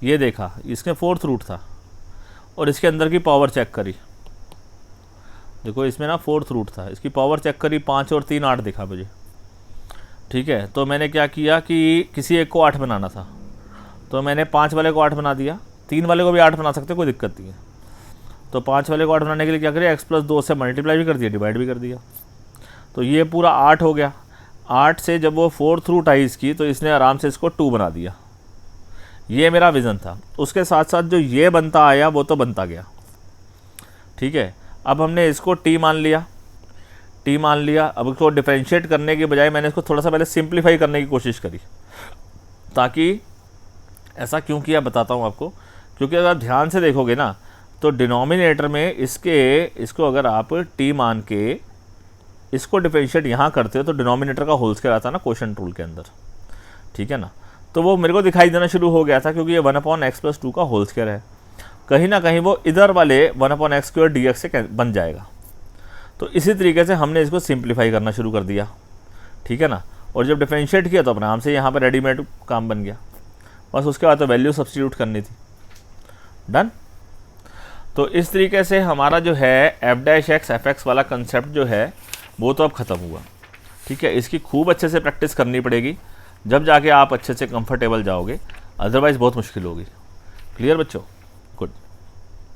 Speaker 1: ये देखा, इसमें 4th रूट था, और इसके अंदर की पावर चेक करी, देखो इसमें ना 4th रूट था, इसकी पावर चेक करी 5 और 3 8 दिखा मुझे, ठीक है। तो मैंने क्या किया कि किसी एक को 8 बनाना था, तो मैंने 5 वाले को 8 बना दिया, 3 वाले को भी 8 बना सकते, कोई दिक्कत नहीं है। तो 5 वाले को 8 बनाने के लिए क्या करिए, x+2 से मल्टीप्लाई भी कर दिया, डिवाइड भी कर दिया, तो ये पूरा 8 हो गया। 8 से जब वो 4th रूट आई इसकी, तो इसने आराम से इसको 2 बना दिया। ये मेरा विज़न था। उसके साथ साथ जो ये बनता आया वो तो बनता गया, ठीक है। अब हमने इसको टी मान लिया, टी मान लिया। अब इसको डिफरेंशिएट करने के बजाय मैंने इसको थोड़ा सा पहले सिंप्लीफाई करने की कोशिश करी, ताकि ऐसा क्यों किया बताता हूँ आपको। क्योंकि अगर ध्यान से देखोगे ना, तो डिनोमिनेटर में इसको अगर आप टी मान के इसको डिफरेंशिएट यहाँ करते हो, तो डिनोमिनेटर का होल स्क्वायर आता है ना क्वोशिएंट रूल के अंदर, ठीक है ना। तो वो मेरे को दिखाई देना शुरू हो गया था, क्योंकि ये 1/x+2 का होल स्क्वायर है, कहीं ना कहीं वो इधर वाले 1/x² dx से बन जाएगा। तो इसी तरीके से हमने इसको सिंप्लीफाई करना शुरू कर दिया, ठीक है ना। और जब डिफरेंशिएट किया तो आराम से यहाँ पर रेडीमेड काम बन गया, बस उसके बाद तो वैल्यू सब्स्टिट्यूट करनी थी, डन। तो इस तरीके से हमारा जो है f' fx वाला कंसेप्ट जो है वो तो अब ख़त्म हुआ, ठीक है। इसकी खूब अच्छे से प्रैक्टिस करनी पड़ेगी, जब जाके आप अच्छे से कंफर्टेबल जाओगे, अदरवाइज़ बहुत मुश्किल होगी। क्लियर बच्चों?